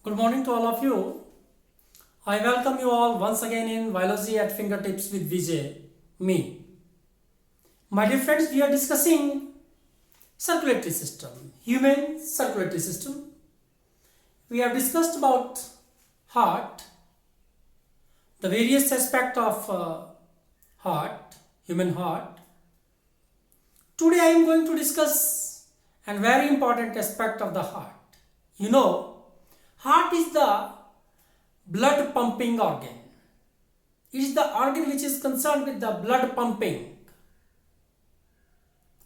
Good morning to all of you. I welcome you all once again in Biology at Fingertips with Vijay, me. My dear friends, we are discussing circulatory system, human circulatory system. We have discussed about heart, the various aspects of heart, human heart. Today I am going to discuss a very important aspect of the heart. You know, heart is the blood pumping organ. It is the organ which is concerned with the blood pumping.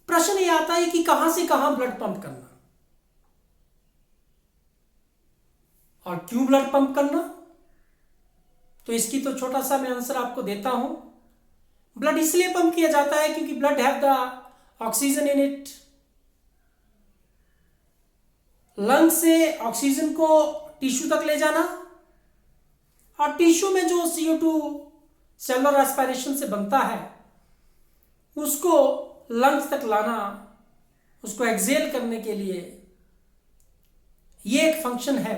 प्रश्न ये आता है कि कहां से कहां blood pump करना और क्यों ब्लड पंप करना, तो इसकी तो छोटा सा मैं आंसर आपको देता हूं. ब्लड इसलिए पंप किया जाता है क्योंकि blood have the oxygen in it. Lung से ऑक्सीजन को टिश्यू तक ले जाना और टिश्यू में जो CO2 सेलुलर एस्पिरेशन से बनता है उसको लंग्स तक लाना, उसको एक्सेल करने के लिए ये एक फंक्शन है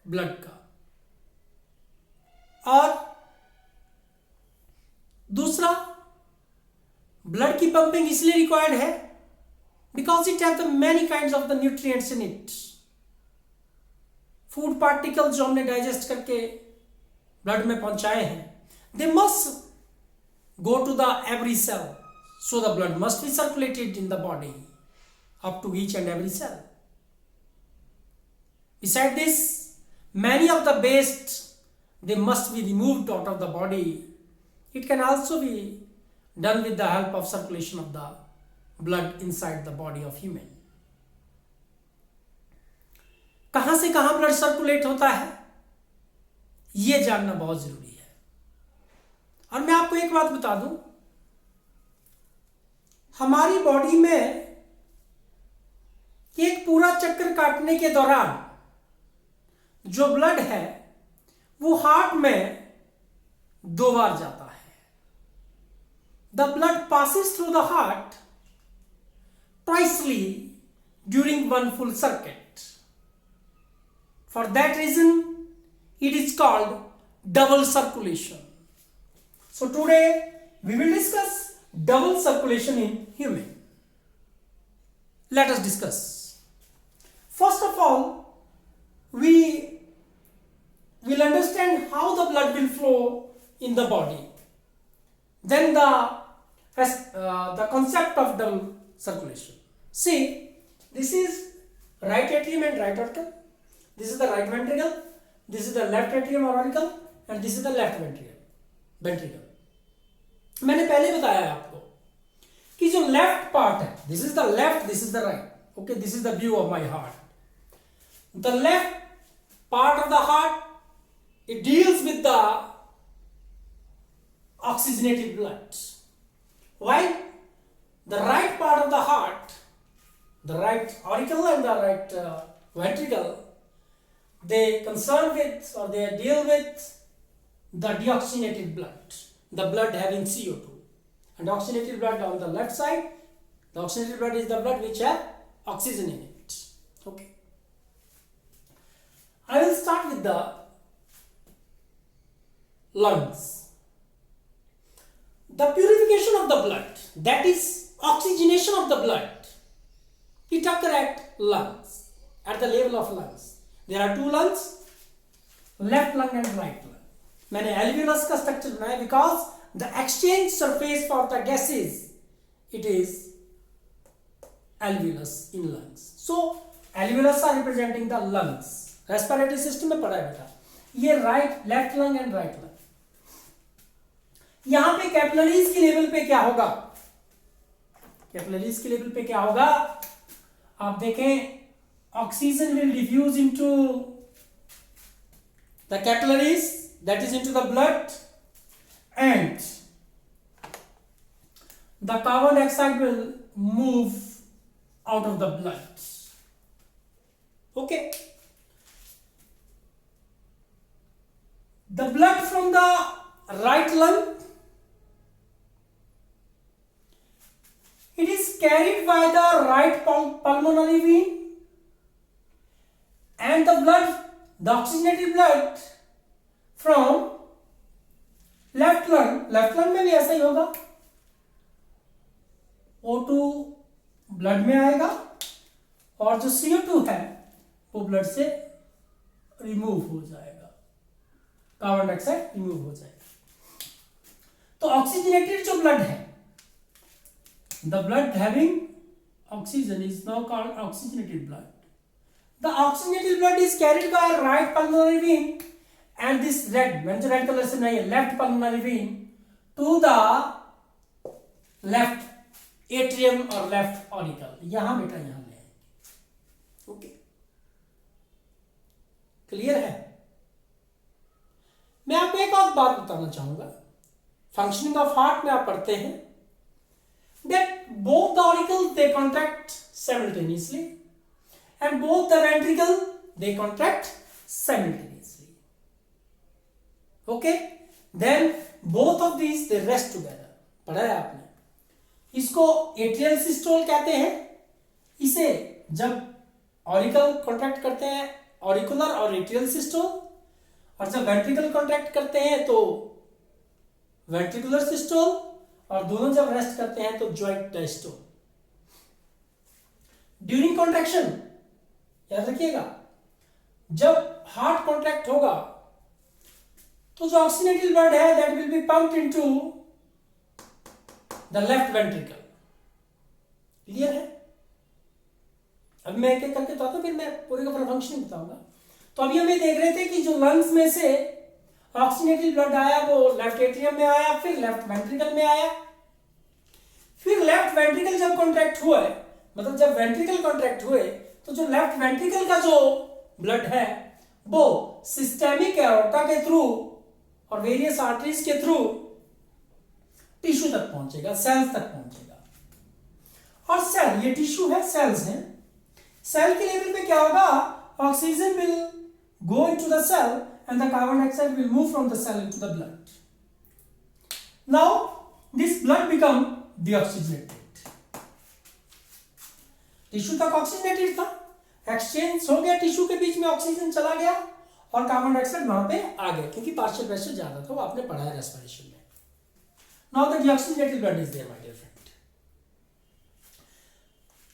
ब्लड का. और दूसरा, ब्लड की पंपिंग इसलिए रिक्वायर्ड है because it have the many kinds of the nutrients in it. Food particles जो हमने डाइजेस्ट करके ब्लड में पहुंचाए हैं, they must go to the every cell, so the blood must be circulated in the body up to each and every cell. Beside this, many of the waste they must be removed out of the body. It can also be done with the help of circulation of the blood inside the body of human. कहां से कहां blood circulate होता है यह जानना बहुत जरूरी है. और मैं आपको एक बात बता दूं, हमारी बॉडी में एक पूरा चक्कर काटने के दौरान जो ब्लड है वो हार्ट में 2 बार जाता है. The blood passes through the heart twicely during one full circuit. For that reason it is called double circulation. So today we will discuss double circulation in human. Let us discuss. First of all, we will understand how the blood will flow in the body. Then the concept of double circulation. See, this is right atrium and right auricle. This is the right ventricle. This is the left atrium or auricle and this is the left ventricle. मैंने पहले बताया है आपको कि जो left part है, this is the left, this is the right. Okay, this is the view of my heart. The left part of the heart it deals with the oxygenated blood, while the right part of the heart, the right auricle and the right ventricle, they concern with or they deal with the deoxygenated blood, the blood having CO2. And oxygenated blood on the left side, the oxygenated blood is the blood which have oxygen in it. Okay, I will start with the lungs. The purification of the blood, that is oxygenation of the blood, it occurs at lungs, at the level of lungs. There are 2 lungs, left lung and right lung. मैंने alveolus का structure बनाया because the exchange surface for the gases it is alveolus in lungs. So alveolus are representing the lungs. Respiratory system में पढ़ा है बेटा. ये right left lung and right lung. यहां पे कैपिलरीज के लेवल पे क्या होगा, कैपिलरीज के लेवल पे क्या होगा आप देखें. Oxygen will diffuse into the capillaries, that is into the blood, and the carbon dioxide will move out of the blood. Okay, the blood from the right lung, it is carried by the right pulmonary vein and the blood, the oxygenated blood from left lung में भी ऐसा ही होगा, O2 blood में आएगा और जो CO2 है वो ब्लड से रिमूव हो जाएगा, कार्बन डाइऑक्साइड रिमूव हो जाएगा। तो ऑक्सीजनेटेड जो ब्लड है, the blood having oxygen is now called oxygenated blood. The oxygenated blood is carried by right pulmonary vein and this red, मैंने जो रेड कलर से बनाई है, left pulmonary vein to the left atrium और left auricle, यहां बेटा यहां ले आएंगे। ओके, क्लियर है? मैं आपको एक और बात बताना चाहूंगा, फंक्शनिंग ऑफ हार्ट में आप पढ़ते हैं that both the auricle they contract simultaneously and both the ventricle they contract simultaneously. Okay, then both of these they rest together. पढ़ा है आपने? इसको एट्रियल सिस्टोल कहते हैं। इसे जब ऑरिकल कॉन्ट्रैक्ट करते हैं, ऑरिकुलर और एट्रियल सिस्टोल, और जब वेंट्रिकल कॉन्ट्रैक्ट करते हैं तो वेंट्रिकुलर सिस्टोल, और दोनों जब रेस्ट करते हैं तो ज्वाइंट डायस्टोल। ड्यूरिंग कॉन्ट्रैक्शन याद रखिएगा, जब हार्ट कॉन्ट्रैक्ट होगा तो जो ऑक्सीजनेटेड ब्लड है that will be pumped into the left ventricle. Clear है? अब मैं एक एक करके बताता हूं, फिर मैं पूरे का पूरा फंक्शन बताऊंगा। तो अभी हम ये देख रहे थे कि जो लंग्स में से ऑक्सीजनेटेड ब्लड आया वो लेफ्ट एट्रियम में आया, फिर लेफ्ट वेंट्रिकल में आया, फिर लेफ्ट वेंट्रिकल जब कॉन्ट्रैक्ट हुआ है, मतलब जब वेंट्रिकल कॉन्ट्रैक्ट हुए तो जो लेफ्ट वेंट्रिकल का जो ब्लड है वो सिस्टेमिक एओर्टा के थ्रू और वेरियस आर्टरीज के थ्रू टिश्यू तक पहुंचेगा, सेल्स तक पहुंचेगा। और सेल, ये टिश्यू है, सेल्स हैं। सेल के लेवल पे क्या होगा? Oxygen will go into the cell and the carbon dioxide will move from the cell into the blood. Now this blood become deoxygenated. Tissue तक ऑक्सीजनेटेड था, एक्सचेंज हो गया, टिश्यू के बीच में ऑक्सीजन चला गया और कार्बन डाइऑक्साइड वहां पे आ गया, क्योंकि पार्शियल प्रेशर ज्यादा था, वो आपने पढ़ा है रेस्पिरेशन में। Now the deoxygenated blood is there my dear friend.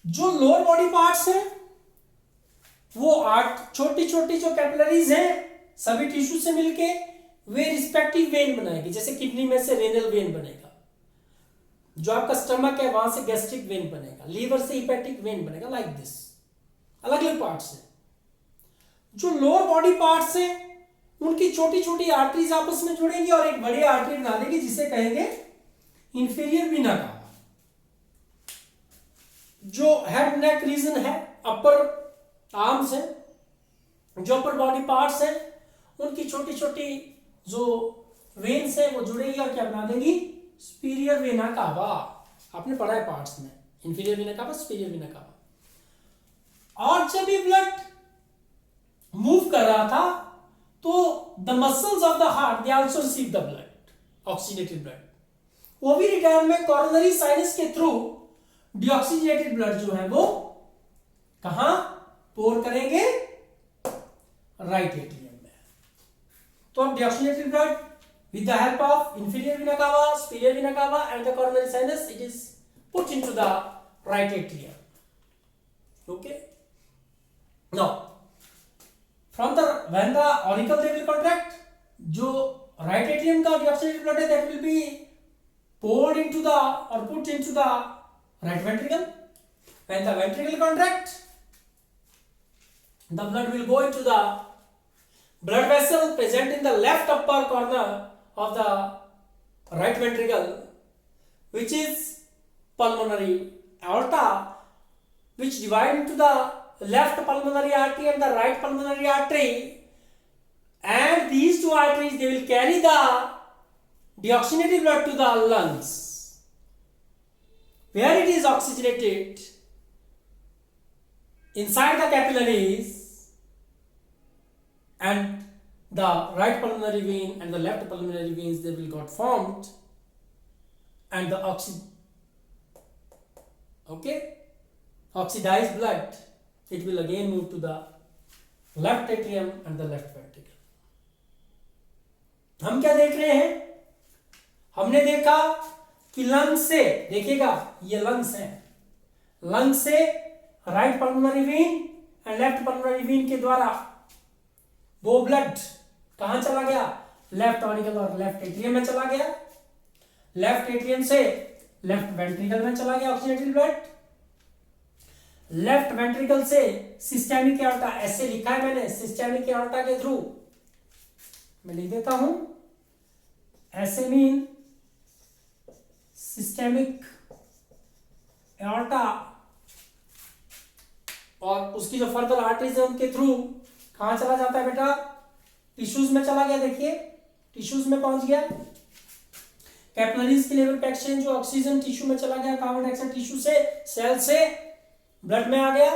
जो लोअर बॉडी पार्ट्स हैं वो छोटी छोटी जो कैपिलरीज हैं सभी टिश्यू से मिलके वे रिस्पेक्टिव वेन बनाएगी। जैसे किडनी में से रेनल वेन बनेगा, जो आपका स्टमक है वहां से गैस्ट्रिक वेन बनेगा, लीवर से हिपैटिक वेन बनेगा, लाइक दिस, अलग अलग पार्ट्स हैं। जो लोअर बॉडी पार्ट्स हैं उनकी छोटी छोटी आर्टरीज आपस में जुड़ेंगी और एक बड़ी आर्टरी बना देगी जिसे कहेंगे इंफीरियर वीना कावा। जो हेड नेक रीजन है, अपर आर्म्स है, जो अपर बॉडी पार्ट्स हैं उनकी छोटी छोटी जो वेन्स है वो जुड़ेगी और क्या बना देगी? सुपीरियर वेना कावा। आपने पढ़ा है पार्ट्स में, इंफीरियर वेना कावा, सुपीरियर वेना कावा। और जब ये ब्लड मूव कर रहा था तो the muscles of the heart they also receive the blood, oxygenated blood. वो भी रिटर्न में कोरोनरी साइनस के थ्रू डीऑक्सीजनेटेड ब्लड जो है वो कहां पोर करेंगे? राइट एट्रियम में। तो अब deoxygenated blood with the help of inferior vena cava, superior vena cava and the coronary sinus, it is put into the right atrium. Okay, now from the when the auricle they will contract, जो right atrium का deoxygenated blood है that will be poured into the or put into the right ventricle. When the ventricle contract, the blood will go into the blood vessel present in the left upper corner of the right ventricle, which is pulmonary aorta, which divide into the left pulmonary artery and the right pulmonary artery, and these two arteries they will carry the deoxygenated blood to the lungs where it is oxygenated inside the capillaries, and the right pulmonary vein and the left pulmonary veins they will got formed, and the oxidized blood it will again move to the left atrium and the left ventricle. हम क्या देख रहे हैं? हमने देखा कि lungs से, देखिएगा ये लंग्स है, लंग्स से right pulmonary vein and left pulmonary when के द्वारा वो ब्लड कहां चला गया? लेफ्ट ऑरिकल और लेफ्ट एट्रियम में चला गया। लेफ्ट एट्रियम से लेफ्ट वेंट्रिकल में चला गया ऑक्सीजनेटेड ब्लड। लेफ्ट वेंट्रिकल से सिस्टेमिक एओर्टा, ऐसे लिखा है मैंने, सिस्टेमिक एओर्टा के थ्रू, मैं लिख देता हूं, ऐसे मीन सिस्टेमिक एओर्टा, और उसकी जो फर्दर आर्टरीज है उनके थ्रू कहां चला जाता है बेटा? टिश्यूज में चला गया। देखिए टिश्यूज में पहुंच गया। कैपिलरीज के लेवल पे एक्सचेंज जो ऑक्सीजन टिश्यू में चला गया, कार्बन डाइऑक्साइड टिश्यू से, सेल से ब्लड में आ गया।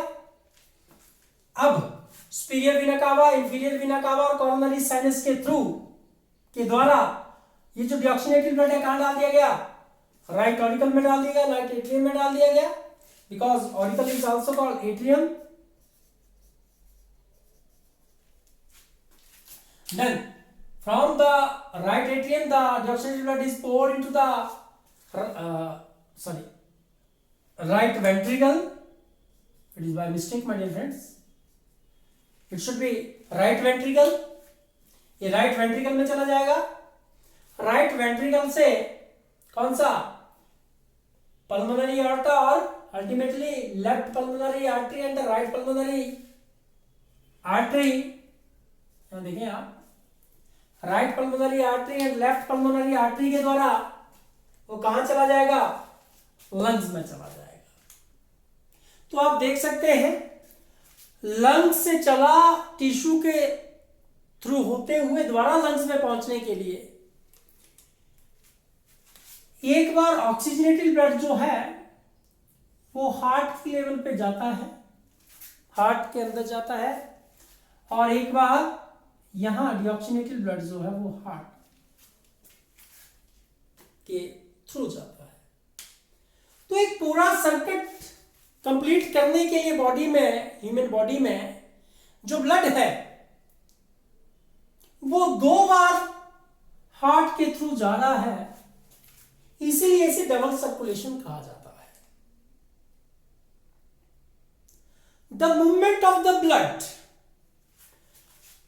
अब superior vena cava, inferior vena कावा और कोरोनरी साइनस के थ्रू के द्वारा ये जो डिऑक्सीनेटेड ब्लड है कहां डाल दिया गया? राइट ऑरिकल में डाल दिया गया, राइट एट्रियम में डाल दिया गया, because auricle is also called atrium. Then from the right atrium the deoxygenated blood is poured into the right ventricle. It is by mistake my dear friends, it should be right ventricle. ये right ventricle में चला जाएगा। right ventricle से कौन सा? pulmonary aorta और ultimately left pulmonary artery and the right pulmonary artery। देखें आप, right pulmonary artery and left pulmonary artery के द्वारा वो कहां चला जाएगा? लंग्स में चला जाएगा। तो आप देख सकते हैं लंग्स से चला टिश्यू के थ्रू होते हुए द्वारा लंग्स में पहुंचने के लिए एक बार ऑक्सीजनेटेड ब्लड जो है वो हार्ट के लेवल पे जाता है, हार्ट के अंदर जाता है, और एक बार यहां डिऑक्सीनेटेड ब्लड जो है वो हार्ट के थ्रू जाता है। तो एक पूरा सर्किट कंप्लीट करने के लिए बॉडी में, ह्यूमन बॉडी में जो ब्लड है वो 2 बार हार्ट के थ्रू जा रहा है, इसीलिए इसे डबल सर्कुलेशन कहा जाता है। The movement of the blood,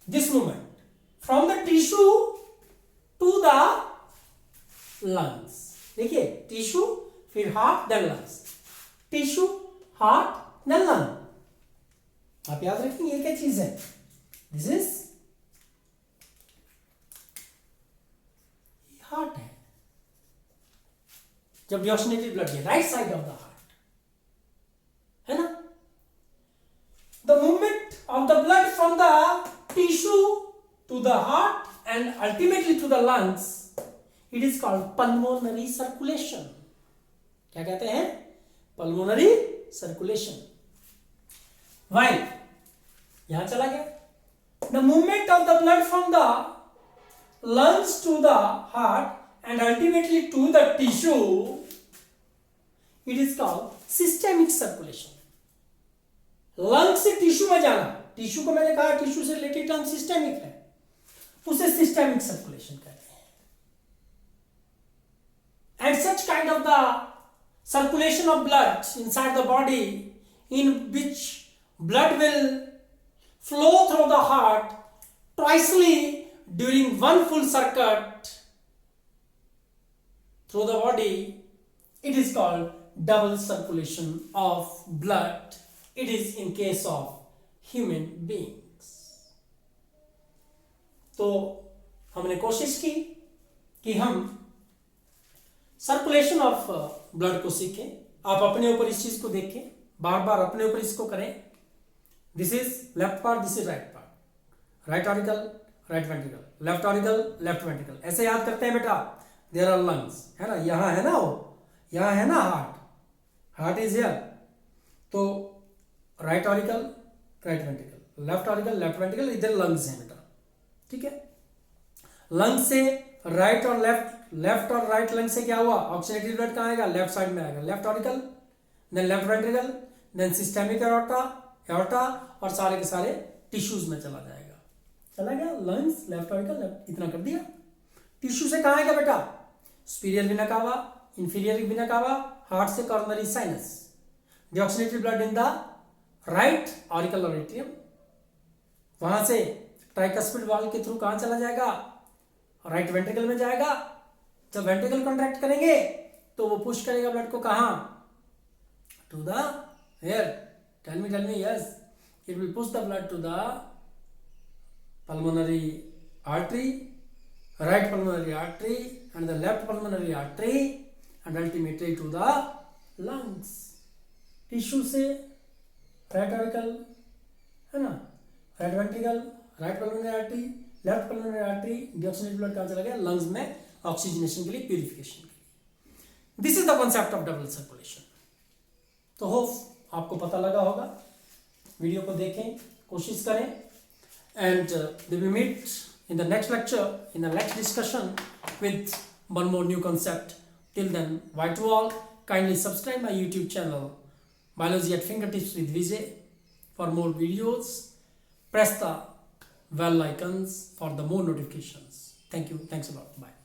this movement from the tissue to the lungs, देखिए टिश्यू फिर heart then lungs, tissue heart then lung. आप याद रखेंगे ये क्या चीज है? दिस इज हार्ट है। जब डिऑक्सीनेटेड ब्लड है right side of the heart, है ना? The movement of the blood from the tissue to the heart and ultimately to the lungs, it is called pulmonary circulation. क्या कहते हैं? pulmonary circulation. While यहां चला गया, the movement of the blood from the lungs to the heart and ultimately to the tissue, it is called systemic circulation. Lung से tissue में जाना, tissue को मैंने कहा टिश्यू से रिलेटेड टर्म सिस्टेमिक है, उसे सिस्टेमिक सर्कुलेशन कहते हैं। And such kind of the circulation of blood inside the body in which blood will flow through the heart twicely during one full circuit through the body, it is called double circulation of blood. It is in case of human beings. तो हमने कोशिश की कि हम circulation of blood को सीखें। आप अपने ऊपर इस चीज को देखें, बार बार अपने ऊपर इसको करें। This is left part, this is right part, right auricle right ventricle, left auricle left ventricle, ऐसे याद करते हैं बेटा। देयर आर लंग्स, है ना, यहां है ना वो, यहां है ना हार्ट, हार्ट इज हियर। तो right auricle right ventricle, left auricle left ventricle, इधर लंग्स है बेटा, ठीक है। लंग से राइट और लेफ्ट, लेफ्ट और राइट लंग से क्या हुआ? ऑक्सीजनेटेड ब्लड कहां आएगा? लेफ्ट साइड में आएगा, left auricle, then left ventricle, then systemic aorta, aorta और सारे के सारे टिश्यूज में चला जाएगा। चला गया लंग्स, लेफ्ट ऑरिकल, लेफ्ट, इतना कर दिया। टिश्यू से कहाँ आएगा बेटा? Superior vena cava, inferior vena cava, heart से coronary sinus, deoxygenated blood in the right auricle और एट्रियम, वहां से ट्राइकस्पिड वाल्व के थ्रू कहां चला जाएगा? राइट वेंट्रिकल में जाएगा। जब वेंट्रिकल कॉन्ट्रैक्ट करेंगे तो वो पुश करेगा ब्लड को कहां? To the hair. Tell me yes, it will push the blood to the pulmonary artery, right pulmonary artery and the left pulmonary artery and ultimately to the lungs. Tissue से right auricle है ना, right ventricle, right pulmonary artery, left pulmonary artery, deoxygenated blood कहाँ चला गया? Lungs में oxygenation के लिए, purification के लिए। This is the concept of double circulation. तो होप आपको पता लगा होगा। वीडियो को देखें, कोशिश करें, and we will meet in the next lecture, in the next discussion with one more new concept. Till then, bye to all. Kindly subscribe my YouTube channel Biology at Fingertips with Vijay for more videos. Press the bell icons for the more notifications. Thank you. Thanks a lot. Bye.